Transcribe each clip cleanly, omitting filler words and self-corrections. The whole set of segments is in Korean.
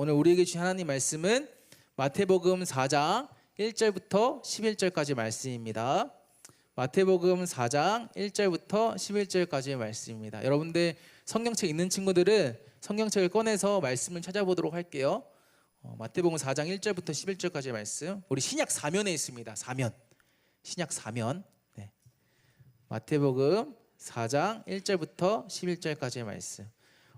오늘 우리에게 주신 하나님 말씀은 마태복음 4장 1절부터 11절까지 말씀입니다. 마태복음 4장 1절부터 11절까지의 말씀입니다. 여러분들 성경책 있는 친구들은 성경책을 꺼내서 말씀을 찾아보도록 할게요. 마태복음 4장 1절부터 11절까지의 말씀, 우리 신약 4면에 있습니다. 4면, 신약 4면. 네. 마태복음 4장 1절부터 11절까지의 말씀.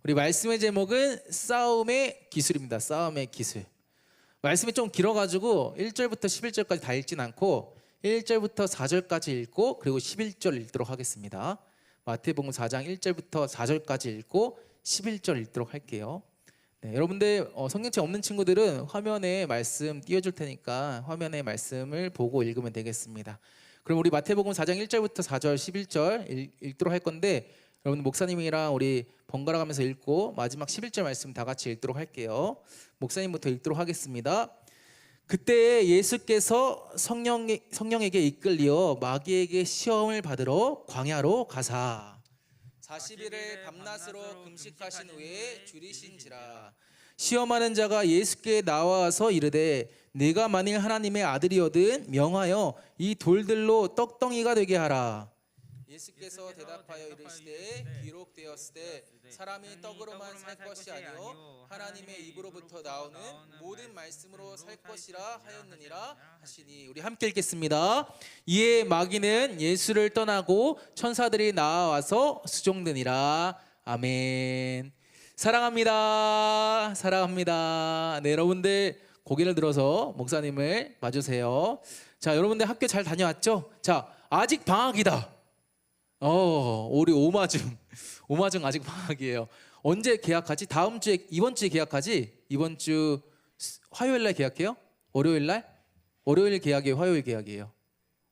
우리 말씀의 제목은 싸움의 기술입니다. 싸움의 기술. 말씀이 좀 길어가지고 1절부터 11절까지 다 읽진 않고 1절부터 4절까지 읽고 그리고 11절 읽도록 하겠습니다. 마태복음 4장 1절부터 4절까지 읽고 11절 읽도록 할게요. 네, 여러분들 성경책 없는 친구들은 화면에 말씀 띄워줄 테니까 화면에 말씀을 보고 읽으면 되겠습니다. 그럼 우리 마태복음 4장 1절부터 4절 11절 읽도록 할 건데, 여러분 목사님이랑 우리 번갈아 가면서 읽고 마지막 11절 말씀 다 같이 읽도록 할게요. 목사님부터 읽도록 하겠습니다. 그때 예수께서 성령에게 이끌리어 마귀에게 시험을 받으러 광야로 가사 40일을 밤낮으로 금식하신 후에 줄이신지라. 시험하는 자가 예수께 나와서 이르되 네가 만일 하나님의 아들이거든 명하여 이 돌들로 떡덩이가 되게 하라. 예수께서 대답하여 이르시되 기록되었으되 사람이 떡으로만 살 것이 아니요 하나님의 입으로부터 나오는 모든 말씀으로 살 것이라 하였느니라 하시니. 우리 함께 읽겠습니다. 이에 마귀는 예수를 떠나고 천사들이 나와서 수종드니라. 아멘. 사랑합니다. 사랑합니다. 네, 여러분들 고개를 들어서 목사님을 봐주세요. 자, 여러분들 학교 잘 다녀왔죠? 자, 아직 방학이다. 우리 오마중 아직 방학이에요. 언제 계약하지? 다음 주에, 이번 주에 계약하지? 이번 주 화요일 날 계약해요? 월요일 날? 월요일 계약이에요? 화요일 계약이에요?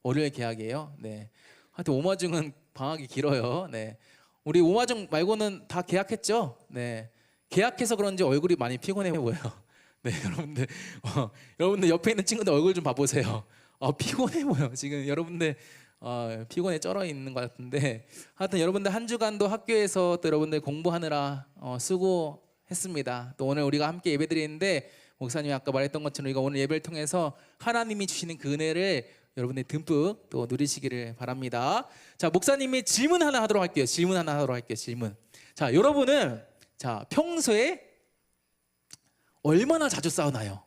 월요일 계약이에요? 네. 하여튼 오마중은 방학이 길어요. 네. 우리 오마중 말고는 다 계약했죠? 네. 계약해서 그런지 얼굴이 많이 피곤해 보여요. 네, 여러분들 옆에 있는 친구들 얼굴 좀 봐보세요. 피곤해 보여. 지금 여러분들 피곤에 쩔어 있는 것 같은데, 하여튼 여러분들 한 주간도 학교에서 또 여러분들 공부하느라 수고했습니다. 또 오늘 우리가 함께 예배드리는데 목사님이 아까 말했던 것처럼 우리가 오늘 예배를 통해서 하나님이 주시는 그 은혜를 여러분들 듬뿍 또 누리시기를 바랍니다. 자, 목사님이 질문 하나 하도록 할게요. 질문. 자, 여러분은 평소에 얼마나 자주 싸우나요?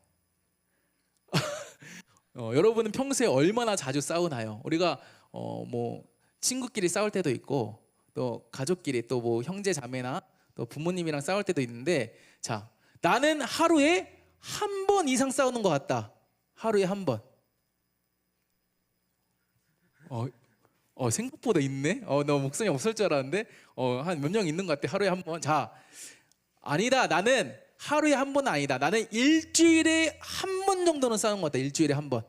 여러분은 평소에 얼마나 자주 싸우나요? 우리가 뭐 친구끼리 싸울 때도 있고 또 가족끼리 또 뭐 형제 자매나 또 부모님이랑 싸울 때도 있는데, 자, 나는 하루에 한 번 이상 싸우는 것 같다. 하루에 한 번. 생각보다 있네. 너 목소리 없을 줄 알았는데 한 몇 명 있는 것 같아. 하루에 한 번. 자, 아니다. 나는 하루에 한 번은 아니다. 나는 일주일에 한 번 정도는 싸우는 것 같다. 일주일에 한 번.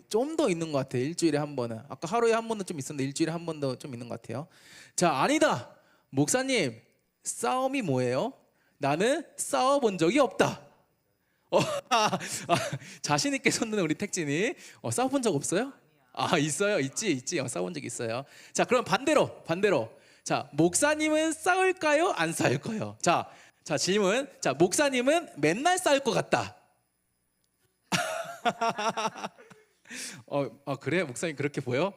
좀 더 있는 것 같아. 일주일에 한 번은. 아까 하루에 한 번도 좀 있었는데 일주일에 한 번도 좀 있는 것 같아요. 자, 아니다. 목사님, 싸움이 뭐예요? 나는 싸워본 적이 없다. 자신 있게 손드는 우리 택진이 싸워본 적 없어요? 있어요. 있지. 싸워본 적 있어요. 자, 그럼 반대로. 자, 목사님은 싸울까요? 안 싸울까요? 자, 질문. 자, 목사님은 맨날 싸울 것 같다. 그래? 목사님 그렇게 보여?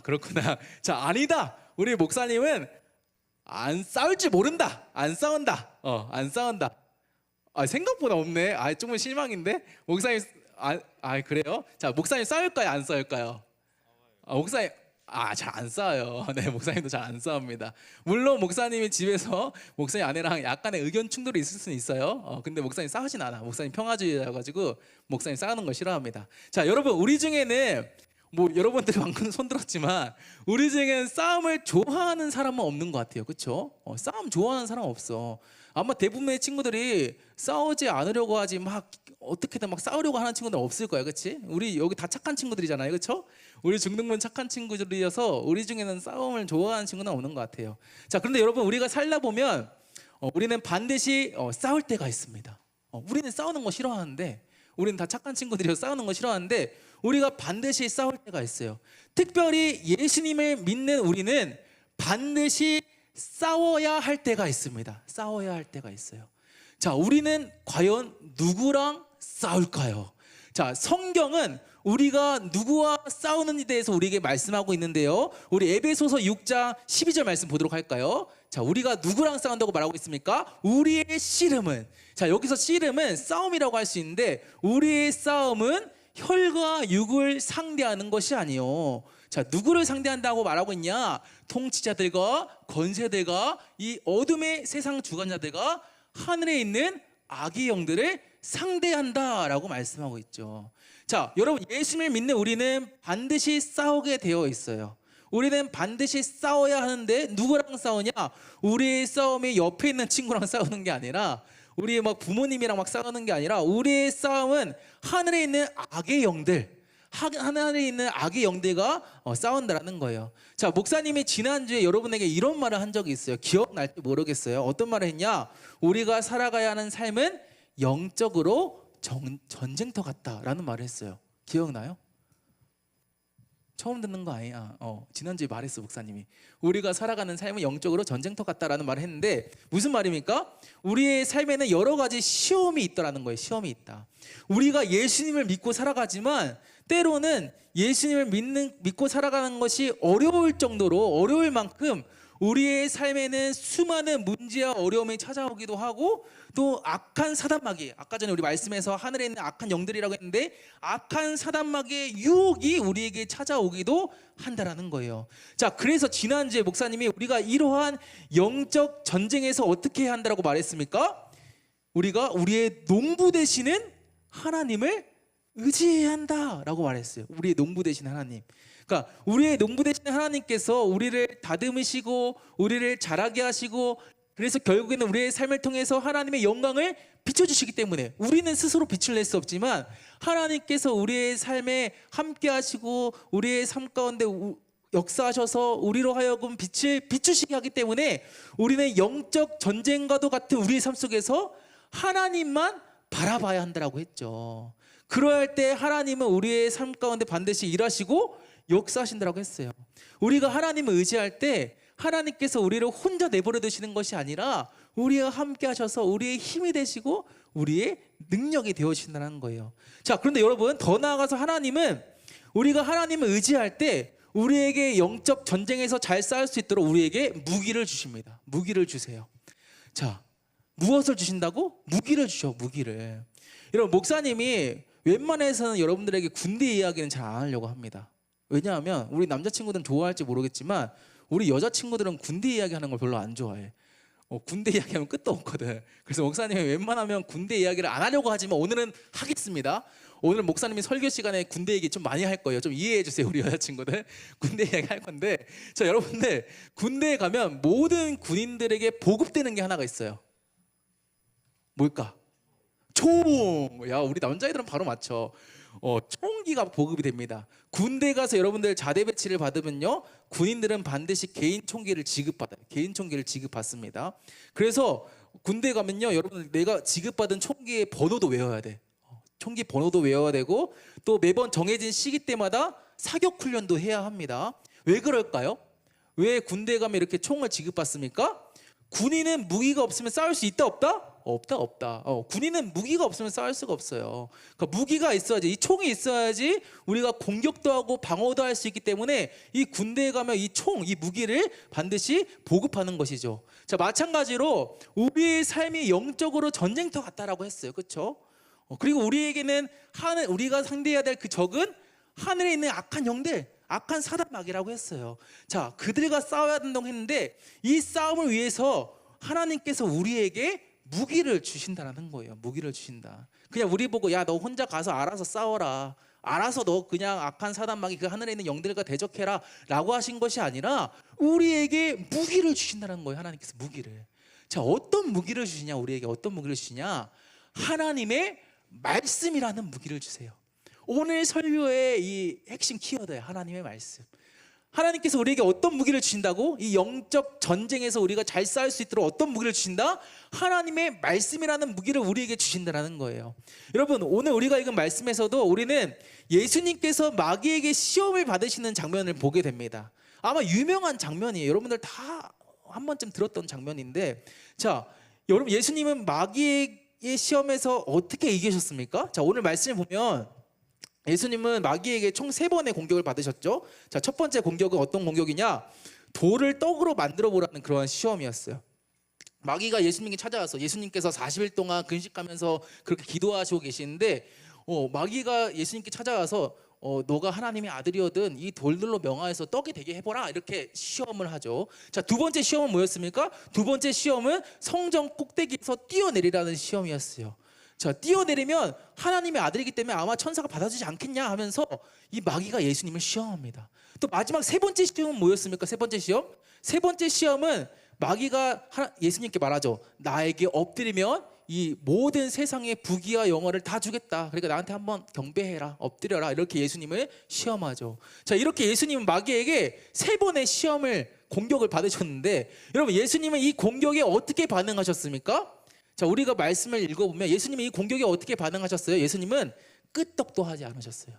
그렇구나. 자, 아니다. 우리 목사님은 안 싸울 줄 모른다. 안 싸운다. 생각보다 없네. 조금 실망인데. 목사님 그래요? 자, 목사님 싸울까요? 안 싸울까요? 목사님 잘 안 싸워요. 네, 목사님도 잘 안 싸웁니다. 물론 목사님이 집에서 목사님 아내랑 약간의 의견 충돌이 있을 수는 있어요. 근데 목사님 싸우진 않아. 목사님 평화주의라 가지고 목사님 싸우는 걸 싫어합니다. 자, 여러분, 우리 중에는 여러분들 방금 손 들었지만 우리 중에는 싸움을 좋아하는 사람은 없는 것 같아요. 그렇죠? 싸움 좋아하는 사람 없어. 아마 대부분의 친구들이 싸우지 않으려고 하지 어떻게든 싸우려고 하는 친구들 없을 거야. 그렇지? 우리 여기 다 착한 친구들이잖아요. 그렇죠? 우리 중등부 착한 친구들이어서 우리 중에는 싸움을 좋아하는 친구는 없는 것 같아요. 자, 그런데 여러분, 우리가 살다 보면 우리는 반드시 싸울 때가 있습니다. 우리는 싸우는 거 싫어하는데, 우리는 다 착한 친구들이어서 싸우는 거 싫어하는데 우리가 반드시 싸울 때가 있어요. 특별히 예수님을 믿는 우리는 반드시 싸워야 할 때가 있습니다. 싸워야 할 때가 있어요. 자, 우리는 과연 누구랑 싸울까요? 자, 성경은 우리가 누구와 싸우는지에 대해서 우리에게 말씀하고 있는데요. 우리 에베소서 6장 12절 말씀 보도록 할까요? 자, 우리가 누구랑 싸운다고 말하고 있습니까? 우리의 씨름은, 자, 여기서 씨름은 싸움이라고 할 수 있는데, 우리의 싸움은 혈과 육을 상대하는 것이 아니요. 자, 누구를 상대한다고 말하고 있냐? 통치자들과 권세들과 이 어둠의 세상 주관자들과 하늘에 있는 악의 영들을 상대한다라고 말씀하고 있죠. 자, 여러분, 예수님을 믿는 우리는 반드시 싸우게 되어 있어요. 우리는 반드시 싸워야 하는데 누구랑 싸우냐? 우리의 싸움이 옆에 있는 친구랑 싸우는 게 아니라, 우리의 막 부모님이랑 막 싸우는 게 아니라, 우리의 싸움은 하늘에 있는 악의 영들, 하늘에 있는 악의 영들과 싸운다라는 거예요. 자, 목사님이 지난주에 여러분에게 이런 말을 한 적이 있어요. 기억날지 모르겠어요. 어떤 말을 했냐? 우리가 살아가야 하는 삶은 영적으로 전쟁터 같다라는 말을 했어요. 기억나요? 처음 듣는 거 아니야? 지난주에 말했어, 목사님이. 우리가 살아가는 삶은 영적으로 전쟁터 같다라는 말을 했는데, 무슨 말입니까? 우리의 삶에는 여러 가지 시험이 있다라는 거예요. 시험이 있다. 우리가 예수님을 믿고 살아가지만 때로는 예수님을 믿고 살아가는 것이 어려울 정도로, 어려울 만큼 우리의 삶에는 수많은 문제와 어려움이 찾아오기도 하고, 또 악한 사단마귀, 아까 전에 우리 말씀에서 하늘에 있는 악한 영들이라고 했는데, 악한 사단마귀의 유혹이 우리에게 찾아오기도 한다라는 거예요. 자, 그래서 지난주에 목사님이 우리가 이러한 영적 전쟁에서 어떻게 해야 한다라고 말했습니까? 우리가 우리의 농부 되시는 하나님을 의지해야 한다라고 말했어요. 우리의 농부 되신 하나님. 그러니까 우리의 농부 되신 하나님께서 우리를 다듬으시고 우리를 자라게 하시고, 그래서 결국에는 우리의 삶을 통해서 하나님의 영광을 비춰주시기 때문에, 우리는 스스로 빛을 낼 수 없지만 하나님께서 우리의 삶에 함께 하시고 우리의 삶 가운데 역사하셔서 우리로 하여금 빛을 비추시게 하기 때문에, 우리는 영적 전쟁과도 같은 우리의 삶 속에서 하나님만 바라봐야 한다라고 했죠. 그러할 때 하나님은 우리의 삶 가운데 반드시 일하시고 역사하신다라고 했어요. 우리가 하나님을 의지할 때 하나님께서 우리를 혼자 내버려 두시는 것이 아니라 우리와 함께 하셔서 우리의 힘이 되시고 우리의 능력이 되어주신다는 거예요. 자, 그런데 여러분, 더 나아가서 하나님은, 우리가 하나님을 의지할 때 우리에게 영적 전쟁에서 잘 싸울 수 있도록 우리에게 무기를 주십니다. 무기를 주세요. 자, 무엇을 주신다고? 무기를 주셔, 무기를. 여러분, 목사님이 웬만해서는 여러분들에게 군대 이야기는 잘 안 하려고 합니다. 왜냐하면 우리 남자친구들은 좋아할지 모르겠지만 우리 여자친구들은 군대 이야기하는 걸 별로 안 좋아해. 군대 이야기하면 끝도 없거든. 그래서 목사님이 웬만하면 군대 이야기를 안 하려고 하지만 오늘은 하겠습니다. 오늘 목사님이 설교 시간에 군대 얘기 좀 많이 할 거예요. 좀 이해해 주세요, 우리 여자친구들. 군대 이야기 할 건데, 자, 여러분들, 군대에 가면 모든 군인들에게 보급되는 게 하나가 있어요. 뭘까? 총! 야, 우리 남자애들은 바로 맞춰. 총기가 보급이 됩니다. 군대 가서 여러분들 자대 배치를 받으면요, 군인들은 반드시 개인 총기를 지급받아요. 개인 총기를 지급받습니다. 그래서 군대 가면요, 여러분들 내가 지급받은 총기의 번호도 외워야 돼. 총기 번호도 외워야 되고, 또 매번 정해진 시기 때마다 사격 훈련도 해야 합니다. 왜 그럴까요? 왜 군대 가면 이렇게 총을 지급받습니까? 군인은 무기가 없으면 싸울 수 있다, 없다? 없다. 군인은 무기가 없으면 싸울 수가 없어요. 그러니까 무기가 있어야지, 이 총이 있어야지 우리가 공격도 하고 방어도 할 수 있기 때문에 이 군대에 가면 이 총, 이 무기를 반드시 보급하는 것이죠. 자, 마찬가지로 우리의 삶이 영적으로 전쟁터 같다라고 했어요. 그렇죠? 그리고 우리에게는 우리가 상대해야 될 그 적은 하늘에 있는 악한 영들, 악한 사단마귀라고 했어요. 자, 그들과 싸워야 된다고 했는데, 이 싸움을 위해서 하나님께서 우리에게 무기를 주신다는 거예요. 무기를 주신다. 그냥 우리 보고, 야, 너 혼자 가서 알아서 싸워라, 알아서 너 그냥 악한 사단마귀 그 하늘에 있는 영들과 대적해라 라고 하신 것이 아니라 우리에게 무기를 주신다는 거예요. 하나님께서 무기를. 자, 어떤 무기를 주시냐? 우리에게 어떤 무기를 주시냐? 하나님의 말씀이라는 무기를 주세요. 오늘 설교의 이 핵심 키워드예요. 하나님의 말씀. 하나님께서 우리에게 어떤 무기를 주신다고? 이 영적 전쟁에서 우리가 잘 싸울 수 있도록 어떤 무기를 주신다? 하나님의 말씀이라는 무기를 우리에게 주신다는 거예요. 여러분, 오늘 우리가 읽은 말씀에서도 우리는 예수님께서 마귀에게 시험을 받으시는 장면을 보게 됩니다. 아마 유명한 장면이에요. 여러분들 다 한 번쯤 들었던 장면인데, 자, 여러분 예수님은 마귀의 시험에서 어떻게 이기셨습니까? 자, 오늘 말씀을 보면 예수님은 마귀에게 총 3번의 공격을 받으셨죠. 자, 첫 번째 공격은 어떤 공격이냐? 돌을 떡으로 만들어 보라는 그러한 시험이었어요. 마귀가 예수님께 찾아와서 예수님께서 40일 동안 금식하면서 그렇게 기도하시고 계시는데 마귀가 예수님께 찾아와서 너가 하나님의 아들이거든 이 돌들로 명하여서 떡이 되게 해보라 이렇게 시험을 하죠. 자, 두 번째 시험은 뭐였습니까? 두 번째 시험은 성전 꼭대기에서 뛰어내리라는 시험이었어요. 자, 뛰어내리면 하나님의 아들이기 때문에 아마 천사가 받아주지 않겠냐 하면서 이 마귀가 예수님을 시험합니다. 또 마지막 세 번째 시험은 뭐였습니까? 세 번째 시험? 세 번째 시험은 마귀가 예수님께 말하죠. 나에게 엎드리면 이 모든 세상의 부귀와 영화를 다 주겠다. 그러니까 나한테 한번 경배해라, 엎드려라 이렇게 예수님을 시험하죠. 자, 이렇게 예수님은 마귀에게 3번의 시험을 공격을 받으셨는데 여러분 예수님은 이 공격에 어떻게 반응하셨습니까? 자, 우리가 말씀을 읽어보면 예수님이 이 공격에 어떻게 반응하셨어요? 예수님은 끄떡도 하지 않으셨어요.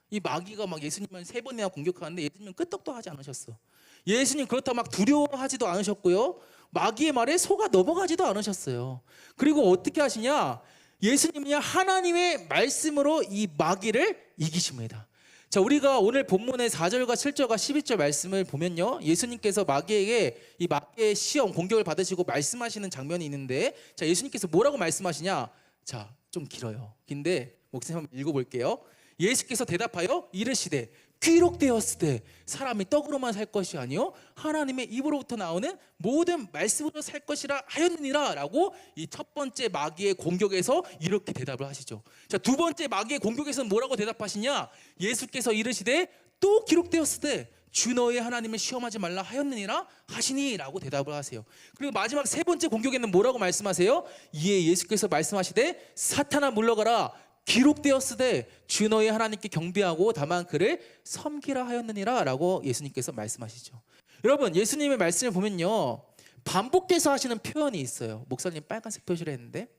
이 마귀가 막 예수님을 3번이나 공격하는데 예수님은 끄떡도 하지 않으셨어. 예수님 그렇다고 막 두려워하지도 않으셨고요. 마귀의 말에 속아 넘어가지도 않으셨어요. 그리고 어떻게 하시냐? 예수님은 하나님의 말씀으로 이 마귀를 이기십니다. 자, 우리가 오늘 본문의 4절과 7절과 11절 말씀을 보면요, 예수님께서 마귀에게 이 마귀의 시험 공격을 받으시고 말씀하시는 장면이 있는데, 자, 예수님께서 뭐라고 말씀하시냐? 자, 좀 길어요. 근데 목사님 한번 읽어볼게요. 예수께서 대답하여 이르시되 기록되었으되 사람이 떡으로만 살 것이 아니요 하나님의 입으로부터 나오는 모든 말씀으로 살 것이라 하였느니라 라고 이 첫 번째 마귀의 공격에서 이렇게 대답을 하시죠. 자, 두 번째 마귀의 공격에서는 뭐라고 대답하시냐? 예수께서 이르시되 또 기록되었으되 주 너의 하나님을 시험하지 말라 하였느니라 하시니 라고 대답을 하세요. 그리고 마지막 세 번째 공격에는 뭐라고 말씀하세요? 이에 예수께서 말씀하시되 사탄아 물러가라 기록되었으되 주 너의 하나님께 경배하고 다만 그를 섬기라 하였느니라 라고 예수님께서 말씀하시죠. 여러분 예수님의 말씀을 보면요 반복해서 하시는 표현이 있어요. 목사님 빨간색 표시를 했는데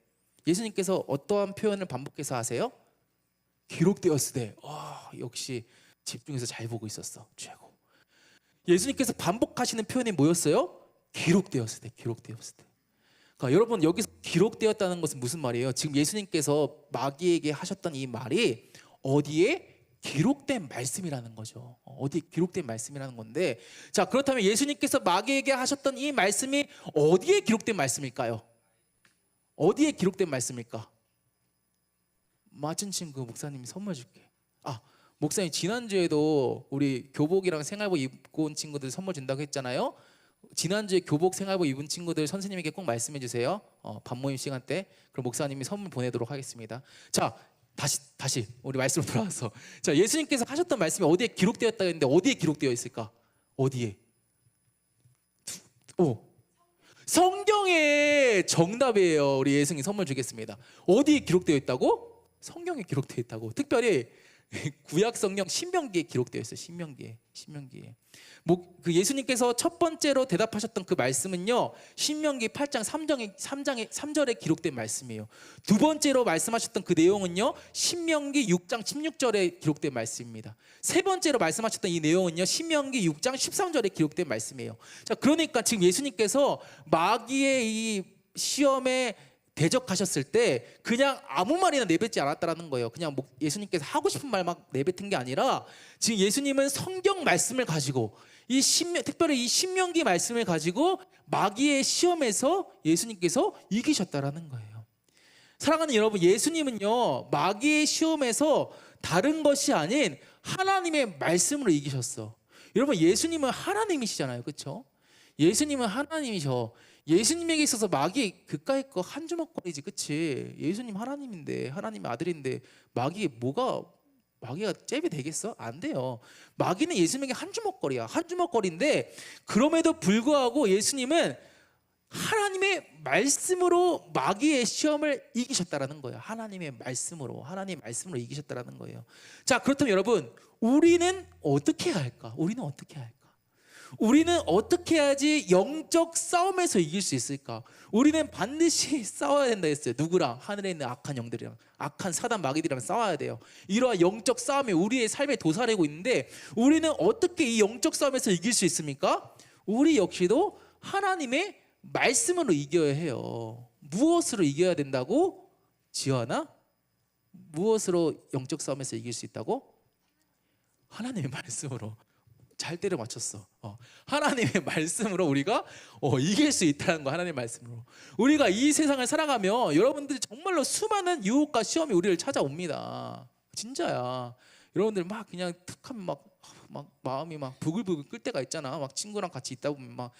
예수님께서 어떠한 표현을 반복해서 하세요? 기록되었으되. 역시 집중해서 잘 보고 있었어. 최고. 예수님께서 반복하시는 표현이 뭐였어요? 기록되었으되. 기록되었으되. 그러니까 여러분 여기서 기록되었다는 것은 무슨 말이에요? 지금 예수님께서 마귀에게 하셨던 이 말이 어디에 기록된 말씀이라는 거죠. 어디에 기록된 말씀이라는 건데, 자, 그렇다면 예수님께서 마귀에게 하셨던 이 말씀이 어디에 기록된 말씀일까요? 어디에 기록된 말씀일까? 맞은 친구 목사님이 선물 줄게. 목사님 지난주에도 우리 교복이랑 생활복 입고 온 친구들 선물 준다고 했잖아요. 지난주에 교복 생활복 입은 친구들 선생님에게 꼭 말씀해 주세요. 반모임 시간 때. 그럼 목사님이 선물 보내도록 하겠습니다. 자, 다시 우리 말씀으로 돌아와서, 자, 예수님께서 하셨던 말씀이 어디에 기록되었다 했는데 어디에 기록되어 있을까? 어디에? 성경에 정답이에요. 우리 예수님 선물 주겠습니다. 어디에 기록되어 있다고? 성경에 기록되어 있다고. 특별히 구약 성경 신명기에 기록되어 있어요. 신명기에. 그 예수님께서 첫 번째로 대답하셨던 그 말씀은요 신명기 8장 3절에 기록된 말씀이에요. 두 번째로 말씀하셨던 그 내용은요 신명기 6장 16절에 기록된 말씀입니다. 세 번째로 말씀하셨던 이 내용은요 신명기 6장 13절에 기록된 말씀이에요. 자, 그러니까 지금 예수님께서 마귀의 이 시험에 대적하셨을 때 그냥 아무 말이나 내뱉지 않았다라는 거예요. 그냥 예수님께서 하고 싶은 말 막 내뱉은 게 아니라 지금 예수님은 성경 말씀을 가지고 특별히 이 신명기 말씀을 가지고 마귀의 시험에서 예수님께서 이기셨다라는 거예요. 사랑하는 여러분, 예수님은요 마귀의 시험에서 다른 것이 아닌 하나님의 말씀으로 이기셨어. 여러분 예수님은 하나님이시잖아요, 그렇죠? 예수님은 하나님이셔. 예수님에게 있어서 마귀 그까이 거 한 주먹거리지, 그치? 예수님 하나님인데, 하나님의 아들인데 마귀가 잽이 되겠어? 안 돼요. 마귀는 예수님에게 한 주먹거리야. 한 주먹거리인데 그럼에도 불구하고 예수님은 하나님의 말씀으로 마귀의 시험을 이기셨다라는 거예요. 하나님의 말씀으로 이기셨다라는 거예요. 자, 그렇다면 여러분, 우리는 어떻게 해야 할까? 우리는 어떻게 해야지 영적 싸움에서 이길 수 있을까? 우리는 반드시 싸워야 된다 했어요. 누구랑? 하늘에 있는 악한 영들이랑, 악한 사단 마귀들이랑 싸워야 돼요. 이러한 영적 싸움이 우리의 삶에 도사리고 있는데 우리는 어떻게 이 영적 싸움에서 이길 수 있습니까? 우리 역시도 하나님의 말씀으로 이겨야 해요. 무엇으로 이겨야 된다고? 지연아? 무엇으로 영적 싸움에서 이길 수 있다고? 하나님의 말씀으로. 잘 때려 맞췄어. 하나님의 말씀으로 우리가 이길 수 있다는 거. 하나님의 말씀으로 우리가 이 세상을 살아가면 여러분들이 정말로 수많은 유혹과 시험이 우리를 찾아옵니다. 진짜야. 여러분들 막 그냥 툭하면 막 마음이 막 부글부글 끓 때가 있잖아. 막 친구랑 같이 있다 보면 막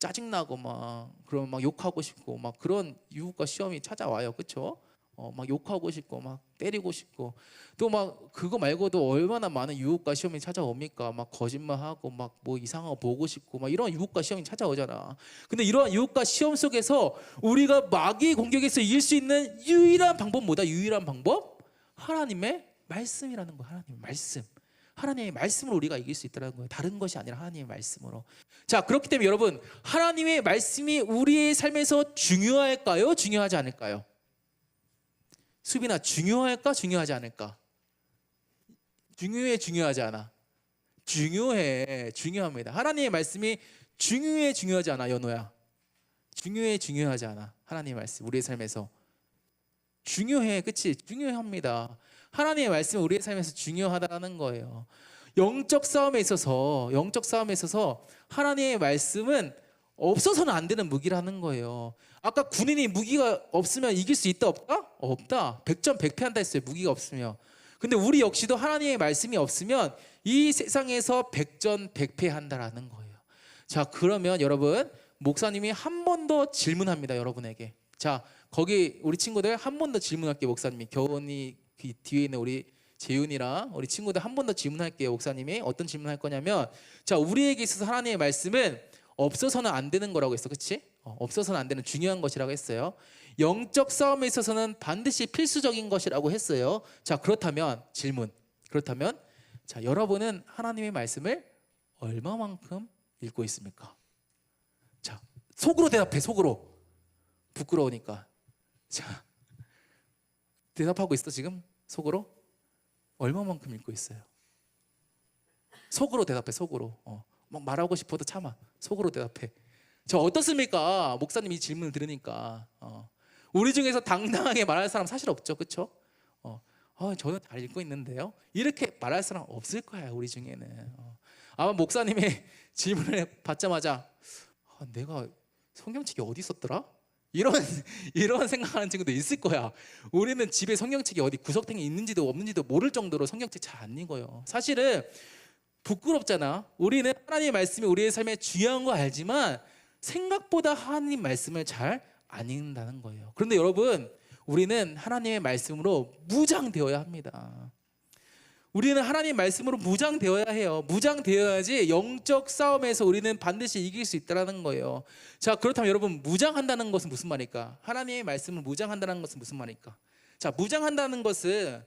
짜증나고 막 그러면 막 욕하고 싶고 막 그런 유혹과 시험이 찾아와요. 그렇죠? 막 욕하고 싶고 막 때리고 싶고 또 막 그거 말고도 얼마나 많은 유혹과 시험이 찾아옵니까? 막 거짓말하고 막 뭐 이상한 거 보고 싶고 막 이런 유혹과 시험이 찾아오잖아. 근데 이러한 유혹과 시험 속에서 우리가 마귀의 공격에서 이길 수 있는 유일한 방법 뭐다? 유일한 방법? 하나님의 말씀이라는 거야. 하나님의 말씀. 하나님의 말씀으로 우리가 이길 수 있다는 거예요. 다른 것이 아니라 하나님의 말씀으로. 자, 그렇기 때문에 여러분, 하나님의 말씀이 우리의 삶에서 중요할까요? 중요하지 않을까요? 수빈아, 중요할까? 중요하지 않을까? 중요해? 중요하지 않아? 중요해. 중요합니다. 하나님의 말씀이 중요해? 중요하지 않아? 연호야, 중요해? 중요하지 않아? 하나님의 말씀 우리의 삶에서 중요해. 그치? 중요합니다. 하나님의 말씀이 우리의 삶에서 중요하다는 거예요. 영적 싸움에 있어서 하나님의 말씀은 없어서는 안 되는 무기라는 거예요. 아까 군인이 무기가 없으면 이길 수 있다 없다? 없다. 100전 100패한다 했어요. 무기가 없으면. 근데 우리 역시도 하나님의 말씀이 없으면 이 세상에서 100전 100패한다라는 거예요. 자, 그러면 여러분, 목사님이 한 번 더 질문합니다. 여러분에게. 자, 거기 우리 친구들 한 번 더 질문할게요. 목사님이 겨운이 뒤에 있는 우리 재윤이랑 우리 친구들 한 번 더 질문할게요. 목사님이 어떤 질문할 거냐면, 자, 우리에게 있어서 하나님의 말씀은 없어서는 안 되는 거라고 했어. 그치? 없어서는 안 되는 중요한 것이라고 했어요. 영적 싸움에 있어서는 반드시 필수적인 것이라고 했어요. 자, 그렇다면 질문. 그렇다면 자, 여러분은 하나님의 말씀을 얼마만큼 읽고 있습니까? 자, 속으로 대답해. 속으로. 부끄러우니까. 자, 대답하고 있어 지금? 속으로? 얼마만큼 읽고 있어요? 속으로 대답해. 속으로. 막 말하고 싶어도 참아. 속으로 대답해. 저 어떻습니까? 목사님 이 질문을 들으니까 우리 중에서 당당하게 말할 사람 사실 없죠. 그렇죠? 저는 잘 읽고 있는데요. 이렇게 말할 사람 없을 거야. 우리 중에는. 아마 목사님의 질문을 받자마자 내가 성경책이 어디 있었더라? 이런 생각하는 친구도 있을 거야. 우리는 집에 성경책이 어디 구석탱이 있는지도 없는지도 모를 정도로 성경책 잘 안 읽어요. 사실은 부끄럽잖아. 우리는 하나님의 말씀이 우리의 삶에 중요한 거 알지만 생각보다 하나님 말씀을 잘 안 읽는다는 거예요. 그런데 여러분, 우리는 하나님의 말씀으로 무장되어야 합니다. 우리는 하나님 말씀으로 무장되어야 해요. 무장되어야지 영적 싸움에서 우리는 반드시 이길 수 있다는 거예요. 자, 그렇다면 여러분, 무장한다는 것은 무슨 말일까? 하나님의 말씀을 무장한다는 것은 무슨 말일까? 자, 무장한다는 것은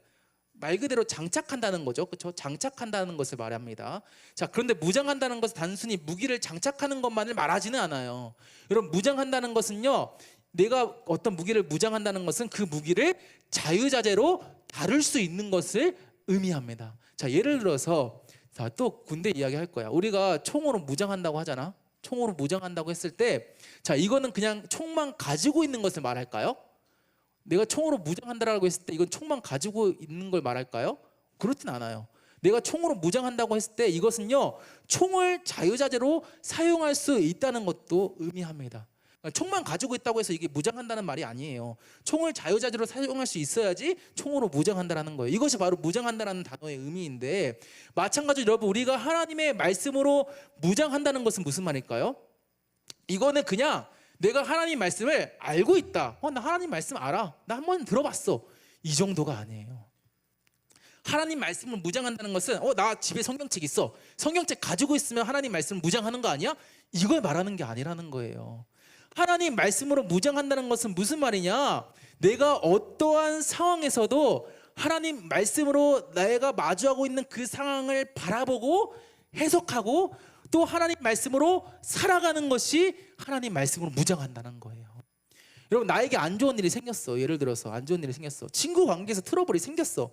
말 그대로 장착한다는 거죠. 그렇죠? 장착한다는 것을 말합니다. 자, 그런데 무장한다는 것은 단순히 무기를 장착하는 것만을 말하지는 않아요. 여러분, 무장한다는 것은요, 내가 어떤 무기를 무장한다는 것은 그 무기를 자유자재로 다룰 수 있는 것을 의미합니다. 자, 예를 들어서 또 군대 이야기 할 거야. 우리가 총으로 무장한다고 하잖아. 총으로 무장한다고 했을 때, 자, 이거는 그냥 총만 가지고 있는 것을 말할까요? 내가 총으로 무장한다라고 했을 때 이건 총만 가지고 있는 걸 말할까요? 그렇진 않아요. 내가 총으로 무장한다고 했을 때 이것은요, 총을 자유자재로 사용할 수 있다는 것도 의미합니다. 총만 가지고 있다고 해서 이게 무장한다는 말이 아니에요. 총을 자유자재로 사용할 수 있어야지 총으로 무장한다는 거예요. 이것이 바로 무장한다는 단어의 의미인데, 마찬가지로 여러분, 우리가 하나님의 말씀으로 무장한다는 것은 무슨 말일까요? 이거는 그냥 내가 하나님 말씀을 알고 있다. 나 하나님 말씀 알아. 나 한번 들어봤어. 이 정도가 아니에요. 하나님 말씀을 무장한다는 것은 나 집에 성경책 있어. 성경책 가지고 있으면 하나님 말씀을 무장하는 거 아니야? 이걸 말하는 게 아니라는 거예요. 하나님 말씀으로 무장한다는 것은 무슨 말이냐? 내가 어떠한 상황에서도 하나님 말씀으로 내가 마주하고 있는 그 상황을 바라보고 해석하고 또 하나님 말씀으로 살아가는 것이 하나님 말씀으로 무장한다는 거예요. 여러분, 나에게 안 좋은 일이 생겼어. 예를 들어서 안 좋은 일이 생겼어. 친구 관계에서 트러블이 생겼어.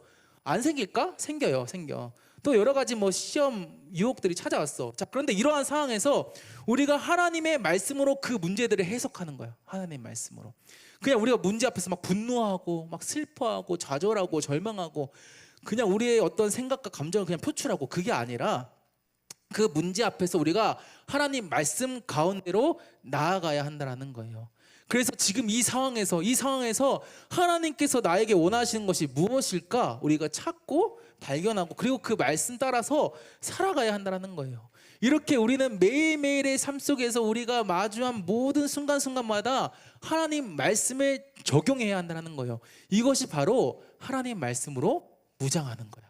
안 생길까? 생겨요. 생겨. 또 여러 가지 뭐 시험 유혹들이 찾아왔어. 자, 그런데 이러한 상황에서 우리가 하나님의 말씀으로 그 문제들을 해석하는 거야. 하나님의 말씀으로. 그냥 우리가 문제 앞에서 막 분노하고 막 슬퍼하고 좌절하고 절망하고 그냥 우리의 어떤 생각과 감정을 그냥 표출하고, 그게 아니라 그 문제 앞에서 우리가 하나님 말씀 가운데로 나아가야 한다는 거예요. 그래서 지금 이 상황에서 하나님께서 나에게 원하시는 것이 무엇일까 우리가 찾고 발견하고, 그리고 그 말씀 따라서 살아가야 한다는 거예요. 이렇게 우리는 매일매일의 삶 속에서 우리가 마주한 모든 순간순간마다 하나님 말씀을 적용해야 한다는 거예요. 이것이 바로 하나님 말씀으로 무장하는 거야.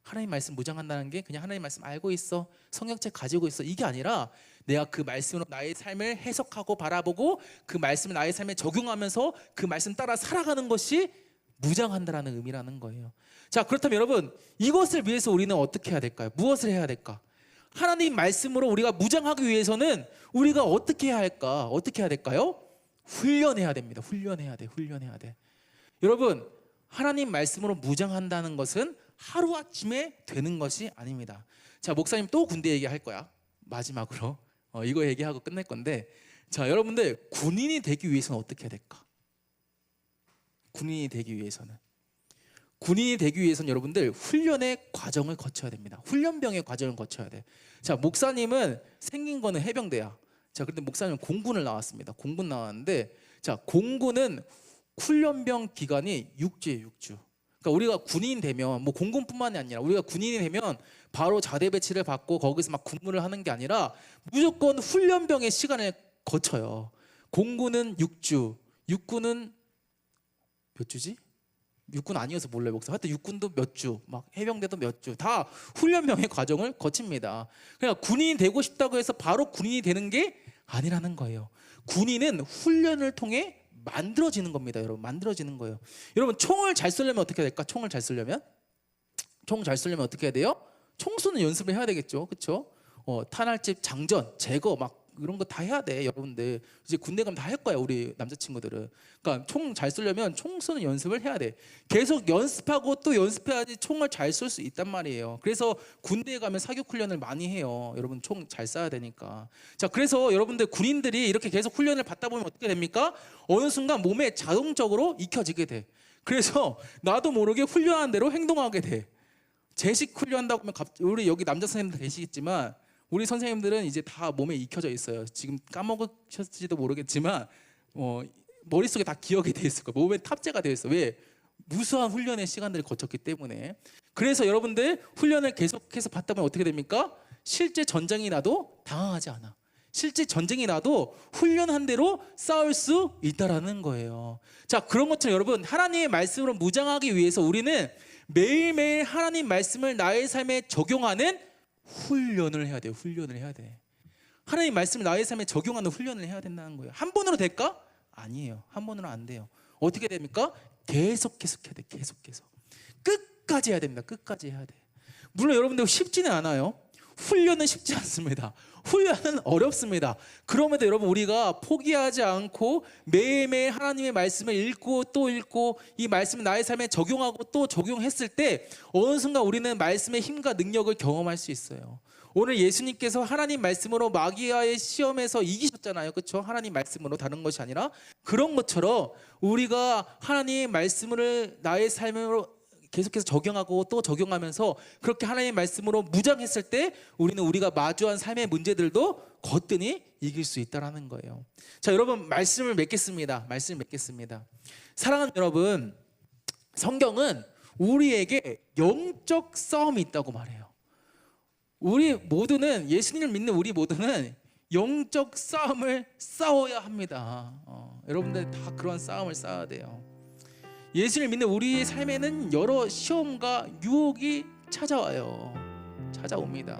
하나님 말씀 무장한다는 게 그냥 하나님 말씀 알고 있어, 성경책 가지고 있어, 이게 아니라 내가 그 말씀으로 나의 삶을 해석하고 바라보고 그 말씀을 나의 삶에 적용하면서 그 말씀 따라 살아가는 것이 무장한다라는 의미라는 거예요. 자, 그렇다면 여러분, 이것을 위해서 우리는 어떻게 해야 될까요? 무엇을 해야 될까? 하나님 말씀으로 우리가 무장하기 위해서는 우리가 어떻게 해야 할까? 어떻게 해야 될까요? 훈련해야 됩니다. 훈련해야 돼. 여러분, 하나님 말씀으로 무장한다는 것은 하루아침에 되는 것이 아닙니다. 자, 목사님 또 군대 얘기할 거야. 마지막으로 이거 얘기하고 끝낼 건데, 자, 여러분들 군인이 되기 위해서는 어떻게 해야 될까? 군인이 되기 위해서는 여러분들 훈련의 과정을 거쳐야 됩니다. 훈련병의 과정을 거쳐야 돼. 자, 목사님은 생긴 거는 해병대야. 자, 그런데 목사님은 공군을 나왔습니다. 공군 나왔는데, 자, 공군은 훈련병 기간이 6주예요. 6주. 그러니까 우리가 군인 되면, 뭐 공군뿐만이 아니라 우리가 군인이 되면 바로 자대 배치를 받고 거기서 막 군무를 하는 게 아니라 무조건 훈련병의 시간을 거쳐요. 공군은 6주, 육군은 몇 주지? 육군 아니어서 몰라요, 목사. 하여튼 육군도 몇 주, 막 해병대도 몇 주, 다 훈련병의 과정을 거칩니다. 그러니까 군인이 되고 싶다고 해서 바로 군인이 되는 게 아니라는 거예요. 군인은 훈련을 통해 만들어지는 겁니다, 여러분. 만들어지는 거예요. 여러분, 총을 잘 쏘려면 어떻게 해야 될까? 총을 잘 쏘려면 어떻게 해야 돼요? 총 쏘는 연습을 해야 되겠죠, 그렇죠? 탄알집 장전, 제거 막 이런 거 다 해야 돼. 여러분들 이제 군대 가면 다 할 거야, 우리 남자친구들은. 그러니까 총 잘 쏘려면 총 쏘는 연습을 해야 돼. 계속 연습하고 또 연습해야지 총을 잘 쏠 수 있단 말이에요. 그래서 군대에 가면 사격 훈련을 많이 해요. 여러분, 총 잘 쏴야 되니까. 자, 그래서 여러분들 군인들이 이렇게 계속 훈련을 받다 보면 어떻게 됩니까? 어느 순간 몸에 자동적으로 익혀지게 돼. 그래서 나도 모르게 훈련한 대로 행동하게 돼. 제식 훈련한다고 하면 우리 여기 남자 선생님들 계시겠지만 우리 선생님들은 이제 다 몸에 익혀져 있어요. 지금 까먹으셨을지도 모르겠지만 머릿속에 다 기억이 돼 있을 거예요. 몸에 탑재가 되어 있어. 왜? 무수한 훈련의 시간들을 거쳤기 때문에. 그래서 여러분들 훈련을 계속해서 받다 보면 어떻게 됩니까? 실제 전쟁이 나도 당황하지 않아. 실제 전쟁이 나도 훈련한 대로 싸울 수 있다라는 거예요. 자, 그런 것처럼 여러분, 하나님의 말씀으로 무장하기 위해서 우리는 매일매일 하나님 말씀을 나의 삶에 적용하는 훈련을 해야 돼요. 훈련을 해야 돼. 하나님 말씀을 나의 삶에 적용하는 훈련을 해야 된다는 거예요. 한 번으로 될까? 아니에요. 한 번으로 안 돼요. 어떻게 됩니까? 계속해서 해야 돼. 계속해서 끝까지 해야 됩니다. 끝까지 해야 돼. 물론 여러분들 쉽지는 않아요. 훈련은 쉽지 않습니다. 훈련은 어렵습니다. 그럼에도 여러분, 우리가 포기하지 않고 매일매일 하나님의 말씀을 읽고 또 읽고 이 말씀을 나의 삶에 적용하고 또 적용했을 때 어느 순간 우리는 말씀의 힘과 능력을 경험할 수 있어요. 오늘 예수님께서 하나님 말씀으로 마귀와의 시험에서 이기셨잖아요. 그렇죠? 하나님 말씀으로, 다른 것이 아니라. 그런 것처럼 우리가 하나님의 말씀을 나의 삶으로 계속해서 적용하고 또 적용하면서 그렇게 하나님의 말씀으로 무장했을 때 우리는 우리가 마주한 삶의 문제들도 거뜬히 이길 수 있다는 거예요. 자, 여러분, 말씀을 맺겠습니다. 사랑하는 여러분, 성경은 우리에게 영적 싸움이 있다고 말해요. 우리 모두는, 예수님을 믿는 우리 모두는 영적 싸움을 싸워야 합니다. 여러분들 다 그런 싸움을 싸워야 돼요. 예수를 믿는 우리의 삶에는 여러 시험과 유혹이 찾아옵니다.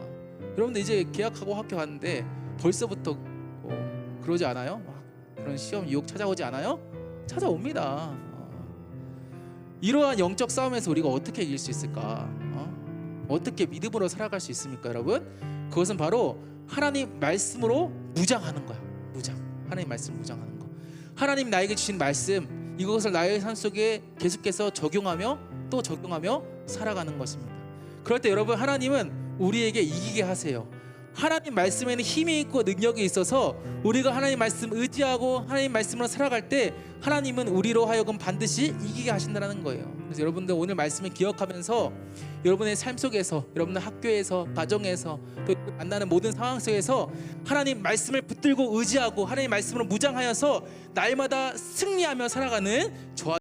여러분들 이제 개학하고 학교 갔는데 벌써부터 그러지 않아요? 막 그런 시험, 유혹 찾아오지 않아요? 찾아옵니다. 이러한 영적 싸움에서 우리가 어떻게 이길 수 있을까? 어떻게 믿음으로 살아갈 수 있습니까, 여러분? 그것은 바로 하나님 말씀으로 무장하는 거야. 하나님 말씀 무장하는 거. 하나님 나에게 주신 말씀, 이것을 나의 삶 속에 계속해서 적용하며 또 적용하며 살아가는 것입니다. 그럴 때 여러분, 하나님은 우리에게 이기게 하세요. 하나님 말씀에는 힘이 있고 능력이 있어서 우리가 하나님 말씀 의지하고 하나님 말씀으로 살아갈 때 하나님은 우리로 하여금 반드시 이기게 하신다는 거예요. 그래서 여러분들 오늘 말씀을 기억하면서 여러분의 삶 속에서, 여러분의 학교에서, 가정에서, 또 만나는 모든 상황 속에서 하나님 말씀을 붙들고 의지하고 하나님 말씀으로 무장하여서 날마다 승리하며 살아가는 저와